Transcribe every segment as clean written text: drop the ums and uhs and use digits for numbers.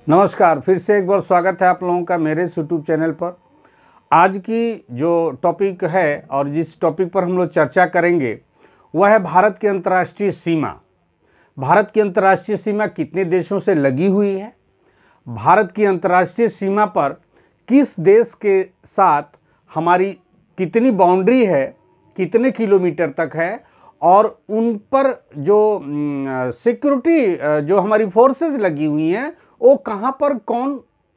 नमस्कार, फिर से एक बार स्वागत है आप लोगों का मेरे यूट्यूब चैनल पर। आज की जो टॉपिक है और जिस टॉपिक पर हम लोग चर्चा करेंगे वह है भारत की अंतर्राष्ट्रीय सीमा। भारत की अंतर्राष्ट्रीय सीमा कितने देशों से लगी हुई है, भारत की अंतर्राष्ट्रीय सीमा पर किस देश के साथ हमारी कितनी बाउंड्री है, कितने किलोमीटर तक है, और उन पर जो सिक्योरिटी जो हमारी फोर्सेस लगी हुई हैं वो कहाँ पर कौन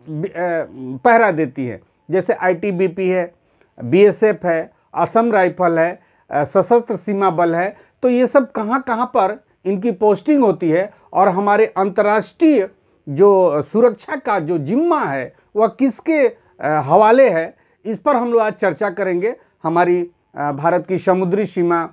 पहरा देती है। जैसे आईटीबीपी है, बीएसएफ है, असम राइफल है, सशस्त्र सीमा बल है। तो ये सब कहाँ कहाँ पर इनकी पोस्टिंग होती है और हमारे अंतर्राष्ट्रीय जो सुरक्षा का जो जिम्मा है वह किसके हवाले है, इस पर हम लोग आज चर्चा करेंगे। हमारी भारत की समुद्री सीमा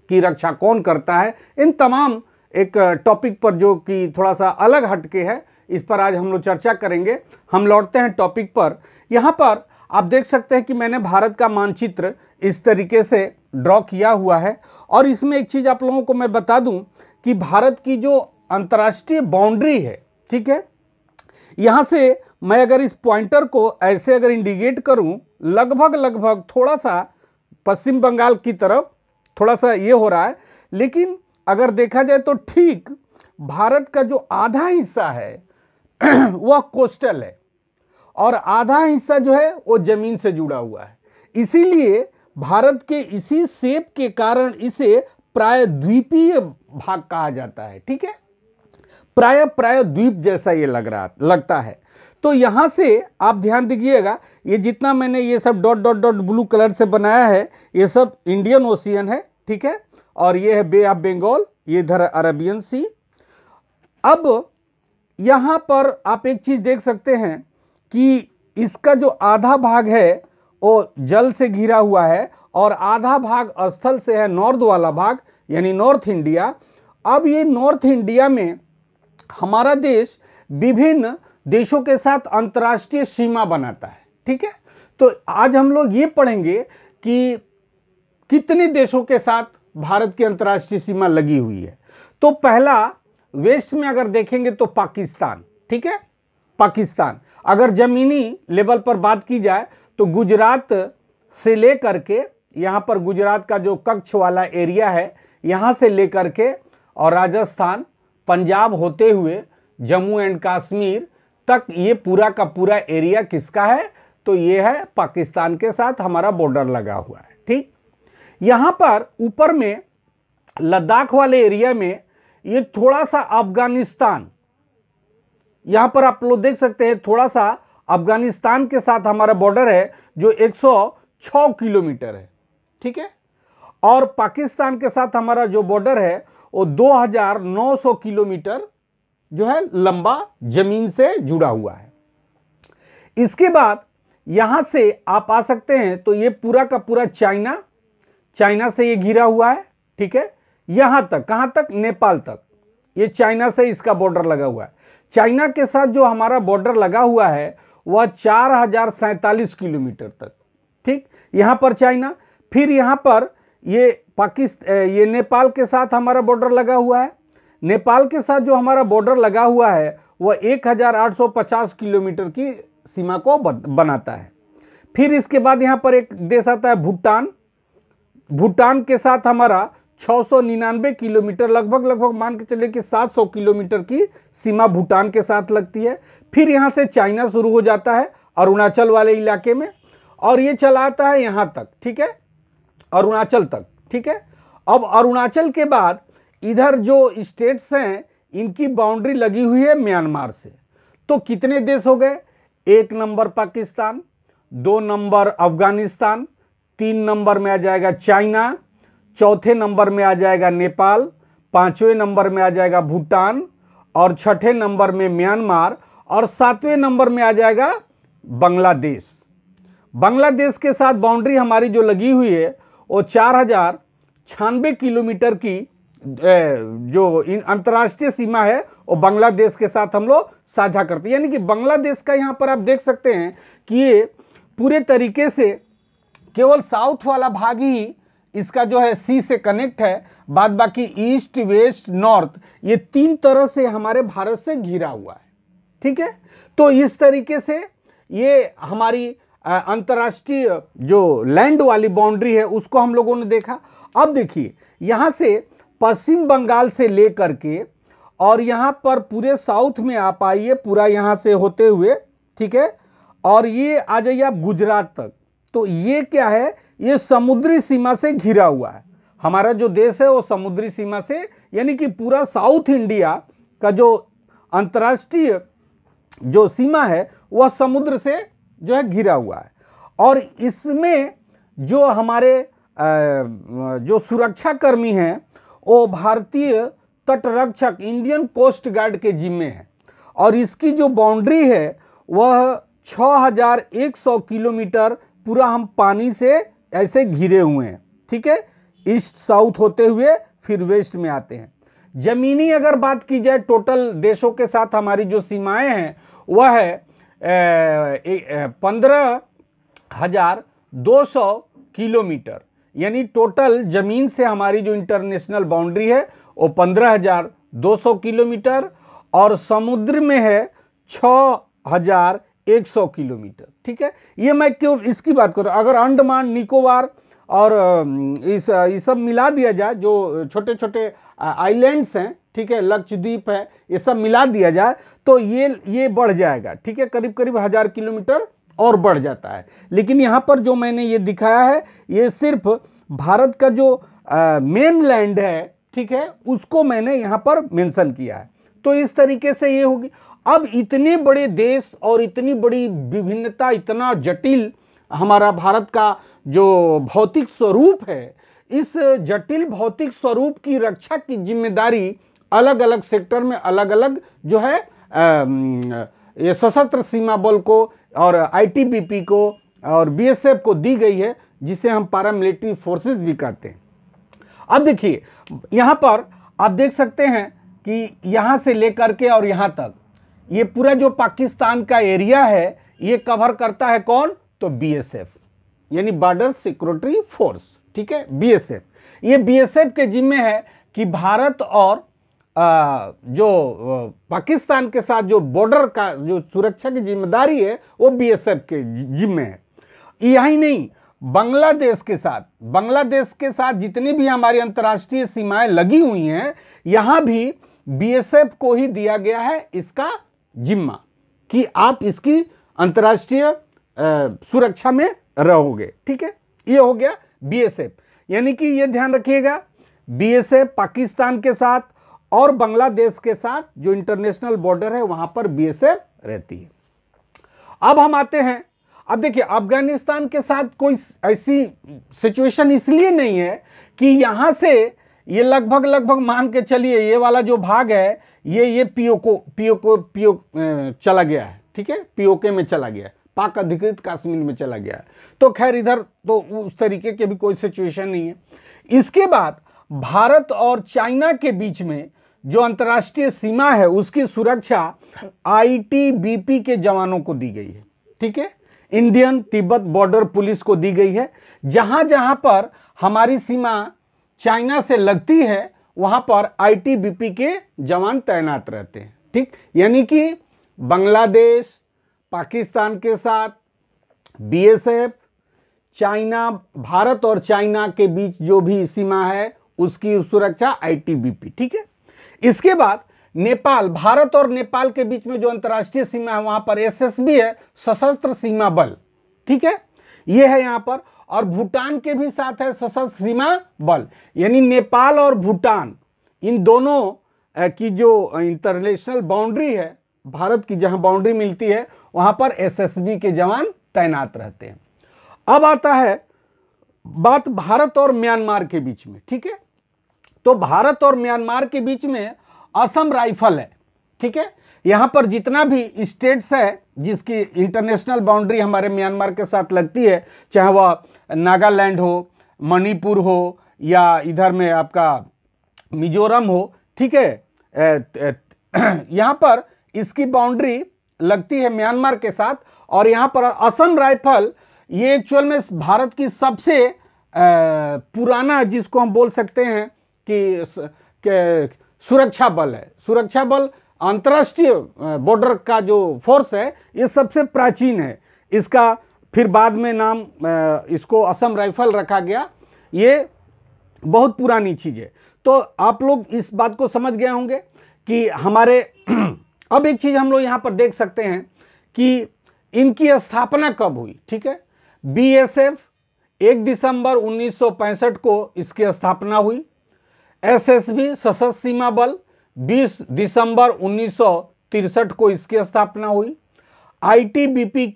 की रक्षा कौन करता है, इन तमाम एक टॉपिक पर जो कि थोड़ा सा अलग हटके है, इस पर आज हम लोग चर्चा करेंगे। हम लौटते हैं टॉपिक पर। यहाँ पर आप देख सकते हैं कि मैंने भारत का मानचित्र इस तरीके से ड्रॉ किया हुआ है। और इसमें एक चीज़ आप लोगों को मैं बता दूं कि भारत की जो अंतर्राष्ट्रीय बाउंड्री है, ठीक है, यहाँ से मैं अगर इस पॉइंटर को ऐसे अगर इंडिकेट करूँ, लगभग थोड़ा सा पश्चिम बंगाल की तरफ थोड़ा सा ये हो रहा है, लेकिन अगर देखा जाए तो ठीक भारत का जो आधा हिस्सा है वह कोस्टल है और आधा हिस्सा जो है वो जमीन से जुड़ा हुआ है। इसीलिए भारत के इसी शेप के कारण इसे प्रायद्वीपीय भाग कहा जाता है। ठीक है, प्राय द्वीप जैसा ये लगता है। तो यहाँ से आप ध्यान दीजिएगा, ये जितना मैंने ये सब dot dot dot blue colour से बनाया है ये सब इंडियन ओशियन है, ठीक है, और ये है बे ऑफ बंगाल, ये इधर अरेबियन सी। अब यहाँ पर आप एक चीज़ देख सकते हैं कि इसका जो आधा भाग है वो जल से घिरा हुआ है और आधा भाग स्थल से है, नॉर्थ वाला भाग यानी नॉर्थ इंडिया। अब ये नॉर्थ इंडिया में हमारा देश विभिन्न देशों के साथ अंतर्राष्ट्रीय सीमा बनाता है। ठीक है, तो आज हम लोग ये पढ़ेंगे कि कितने देशों के साथ भारत की अंतर्राष्ट्रीय सीमा लगी हुई है। तो पहला वेस्ट में अगर देखेंगे तो पाकिस्तान, ठीक है, पाकिस्तान। अगर जमीनी लेवल पर बात की जाए तो गुजरात से लेकर के यहाँ पर गुजरात का जो कच्छ वाला एरिया है यहाँ से लेकर के और राजस्थान, पंजाब होते हुए जम्मू एंड कश्मीर तक ये पूरा का पूरा एरिया किसका है, तो ये है पाकिस्तान के साथ हमारा बॉर्डर लगा हुआ है। ठीक, यहाँ पर ऊपर में लद्दाख वाले एरिया में ये थोड़ा सा अफगानिस्तान, यहाँ पर आप लोग देख सकते हैं थोड़ा सा अफगानिस्तान के साथ हमारा बॉर्डर है जो 106 किलोमीटर है। ठीक है, और पाकिस्तान के साथ हमारा जो बॉर्डर है वो 2900 किलोमीटर जो है लंबा जमीन से जुड़ा हुआ है। इसके बाद यहाँ से आप आ सकते हैं तो ये पूरा का पूरा चाइना से ये घिरा हुआ है। ठीक है, यहाँ तक, कहाँ तक, नेपाल तक, ये चाइना से इसका बॉर्डर लगा हुआ है। चाइना के साथ जो हमारा बॉर्डर लगा हुआ है वह 4047 किलोमीटर तक। ठीक, यहाँ पर चाइना, फिर यहाँ पर ये ये नेपाल के साथ हमारा बॉर्डर लगा हुआ है। नेपाल के साथ जो हमारा बॉर्डर लगा हुआ है वह 1850 किलोमीटर की सीमा को बनाता है। फिर इसके बाद यहाँ पर एक देश आता है भूटान। भूटान के साथ हमारा 699 किलोमीटर, लगभग मान के चले कि 700 किलोमीटर की सीमा भूटान के साथ लगती है। फिर यहाँ से चाइना शुरू हो जाता है अरुणाचल वाले इलाके में और ये चला आता है यहाँ तक। ठीक है, अरुणाचल तक। ठीक है, अब अरुणाचल के बाद इधर जो स्टेट्स हैं इनकी बाउंड्री लगी हुई है म्यांमार से। तो कितने देश हो गए, 1 number Pakistan, 2 number Afghanistan, 3 number में आ जाएगा चाइना, चौथे नंबर में आ जाएगा नेपाल, 5वें नंबर में आ जाएगा भूटान और 6ठे नंबर में म्यांमार और 7वें नंबर में आ जाएगा बांग्लादेश। बांग्लादेश के साथ बाउंड्री हमारी जो लगी हुई है वो 4096 किलोमीटर की जो अंतर्राष्ट्रीय सीमा है वो बांग्लादेश के साथ हम लोग साझा करते हैं। यानी कि बांग्लादेश का यहाँ पर आप देख सकते हैं कि ये पूरे तरीके से केवल साउथ वाला भाग ही इसका जो है सी से कनेक्ट है, बाद बाकी ईस्ट वेस्ट नॉर्थ ये 3 तरह से हमारे भारत से घिरा हुआ है। ठीक है। तो इस तरीके से ये हमारी अंतर्राष्ट्रीय जो लैंड वाली बाउंड्री है उसको हम लोगों ने देखा। अब देखिए यहाँ से पश्चिम बंगाल से लेकर के और यहाँ पर पूरे साउथ में आप आइए, पूरा यहाँ से होते हुए, ठीक है, और ये आ जाइए आप गुजरात तक। तो ये क्या है, ये समुद्री सीमा से घिरा हुआ है। हमारा जो देश है वो समुद्री सीमा से, यानी कि पूरा साउथ इंडिया का जो अंतर्राष्ट्रीय जो सीमा है वह समुद्र से जो है घिरा हुआ है। और इसमें जो हमारे जो सुरक्षा कर्मी हैं वो भारतीय तटरक्षक इंडियन कोस्ट गार्ड के जिम्मे है। और इसकी जो बाउंड्री है वह 6100 किलोमीटर पूरा हम पानी से ऐसे घिरे हुए हैं, ठीक है, ईस्ट साउथ होते हुए फिर वेस्ट में आते हैं। जमीनी अगर बात की जाए टोटल देशों के साथ हमारी जो सीमाएं हैं वह है 15,200 किलोमीटर, यानी टोटल जमीन से हमारी जो इंटरनेशनल बाउंड्री है वो 15,200 किलोमीटर और समुद्र में है 6,100 किलोमीटर, ठीक है। ये मैं क्यों इसकी बात कर रहा हूँ, अगर अंडमान निकोबार और इस सब मिला दिया जाए, जो छोटे छोटे आइलैंड्स हैं, ठीक है, लक्षद्वीप है, ये सब मिला दिया जाए तो ये बढ़ जाएगा, ठीक है, करीब करीब 1000 किलोमीटर और बढ़ जाता है। लेकिन यहाँ पर जो मैंने ये दिखाया है ये सिर्फ भारत का जो मेन लैंड है, ठीक है, उसको मैंने यहाँ पर मेंशन किया है। तो इस तरीके से ये होगी। अब इतने बड़े देश और इतनी बड़ी विभिन्नता, इतना जटिल हमारा भारत का जो भौतिक स्वरूप है, इस जटिल भौतिक स्वरूप की रक्षा की जिम्मेदारी अलग अलग सेक्टर में अलग अलग जो है ये सशस्त्र सीमा बल को और आईटीबीपी को और बीएसएफ को दी गई है, जिसे हम पैरामिलिट्री फोर्सेस भी कहते हैं। अब देखिए यहाँ पर आप देख सकते हैं कि यहाँ से लेकर के और यहाँ तक ये पूरा जो पाकिस्तान का एरिया है ये कवर करता है कौन, तो बीएसएफ, यानी बॉर्डर सिक्योरिटी फोर्स, ठीक है, बीएसएफ। ये बीएसएफ के जिम्मे है कि भारत और जो पाकिस्तान के साथ जो बॉर्डर का जो सुरक्षा की जिम्मेदारी है वो बीएसएफ के जिम्मे है। यही नहीं, बांग्लादेश के साथ जितनी भी हमारी अंतर्राष्ट्रीय सीमाएं लगी हुई हैं, यहाँ भी बीएसएफ को ही दिया गया है इसका जिम्मा कि आप इसकी अंतर्राष्ट्रीय सुरक्षा में रहोगे, ठीक है। ये हो गया बीएसएफ, यानी कि ये ध्यान रखिएगा, बीएसएफ पाकिस्तान के साथ और बांग्लादेश के साथ जो इंटरनेशनल बॉर्डर है वहां पर बीएसएफ रहती है। अब हम आते हैं, अब देखिए अफगानिस्तान के साथ कोई ऐसी सिचुएशन इसलिए नहीं है कि यहां से ये लगभग मान के चलिए ये वाला जो भाग है ये पीओके चला गया है, ठीक है, पीओके में चला गया है, पाक अधिकृत कश्मीर में चला गया है। तो खैर इधर तो उस तरीके की भी कोई सिचुएशन नहीं है। इसके बाद भारत और चाइना के बीच में जो अंतर्राष्ट्रीय सीमा है उसकी सुरक्षा आईटीबीपी के जवानों को दी गई है, ठीक है, इंडियन तिब्बत बॉर्डर पुलिस को दी गई है। जहां जहां पर हमारी सीमा चाइना से लगती है वहां पर आईटीबीपी के जवान तैनात रहते हैं, ठीक, यानी कि बांग्लादेश पाकिस्तान के साथ बीएसएफ, चाइना, भारत और चाइना के बीच जो भी सीमा है उसकी सुरक्षा आईटीबीपी, ठीक है। इसके बाद नेपाल, भारत और नेपाल के बीच में जो अंतर्राष्ट्रीय सीमा है वहां पर एसएसबी है, सशस्त्र सीमा बल, ठीक है, ये है यहां पर। और भूटान के भी साथ है सशस्त्र सीमा बल, यानी नेपाल और भूटान इन दोनों की जो इंटरनेशनल बाउंड्री है, भारत की जहां बाउंड्री मिलती है वहां पर एसएसबी के जवान तैनात रहते हैं। अब आता है बात भारत और म्यांमार के बीच में, ठीक है। तो भारत और म्यांमार के बीच में असम राइफल है, ठीक है। यहां पर जितना भी स्टेट्स है जिसकी इंटरनेशनल बाउंड्री हमारे म्यांमार के साथ लगती है, चाहे वह नागालैंड हो, मणिपुर हो या इधर में आपका मिजोरम हो, ठीक है, यहां पर इसकी बाउंड्री लगती है म्यांमार के साथ। और यहां पर असम राइफल ये एक्चुअल में भारत की सबसे पुराना, जिसको हम बोल सकते हैं कि सुरक्षा बल है। सुरक्षा बल अंतर्राष्ट्रीय बॉर्डर का जो फोर्स है ये सबसे प्राचीन है। इसका फिर बाद में नाम इसको असम राइफल रखा गया। ये बहुत पुरानी चीज़ है। तो आप लोग इस बात को समझ गए होंगे कि हमारे अब एक चीज़ हम लोग यहाँ पर देख सकते हैं कि इनकी स्थापना कब हुई। ठीक है, बीएसएफ 1 दिसंबर 1965 को इसकी स्थापना हुई। एसएसबी सशस्त्र सीमा बल 20 दिसंबर 1963 को इसकी स्थापना हुई। आईटीबीपी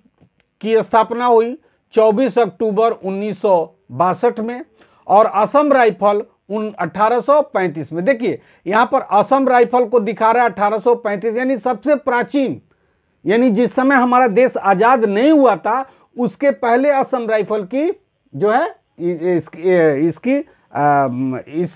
की स्थापना हुई 24 अक्टूबर 1962 में और असम राइफल 1835 में। देखिए यहाँ पर असम राइफल को दिखा रहा है 1835, यानी सबसे प्राचीन, यानी जिस समय हमारा देश आज़ाद नहीं हुआ था उसके पहले असम राइफल की जो है इस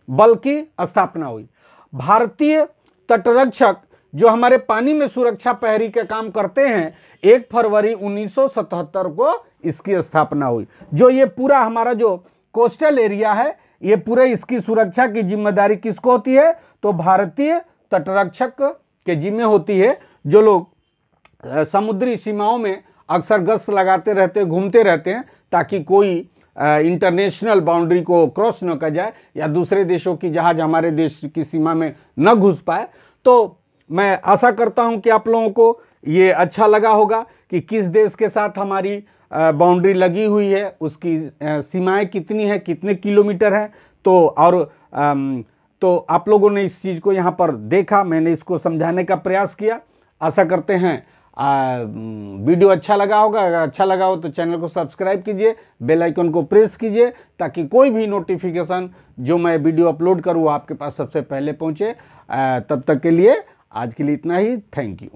बल की स्थापना हुई। भारतीय तटरक्षक जो हमारे पानी में सुरक्षा प्रहरी के काम करते हैं 1 फरवरी 1977 को इसकी स्थापना हुई। जो ये पूरा हमारा जो कोस्टल एरिया है ये पूरे इसकी सुरक्षा की जिम्मेदारी किसको होती है, तो भारतीय तटरक्षक के जिम्मे होती है। जो लोग समुद्री सीमाओं में अक्सर गश्त लगाते रहते हैं, घूमते रहते हैं, ताकि कोई इंटरनेशनल बाउंड्री को क्रॉस न कर जाए या दूसरे देशों की जहाज हमारे देश की सीमा में न घुस पाए। तो मैं आशा करता हूं कि आप लोगों को ये अच्छा लगा होगा कि किस देश के साथ हमारी बाउंड्री लगी हुई है, उसकी सीमाएं कितनी है, कितने किलोमीटर है। तो आप लोगों ने इस चीज़ को यहाँ पर देखा, मैंने इसको समझाने का प्रयास किया। आशा करते हैं वीडियो अच्छा लगा होगा। अगर अच्छा लगा हो तो चैनल को सब्सक्राइब कीजिए, बेल आइकन को प्रेस कीजिए, ताकि कोई भी नोटिफिकेशन जो मैं वीडियो अपलोड करूँ आपके पास सबसे पहले पहुँचे। तब तक के लिए आज के लिए इतना ही। Thank you.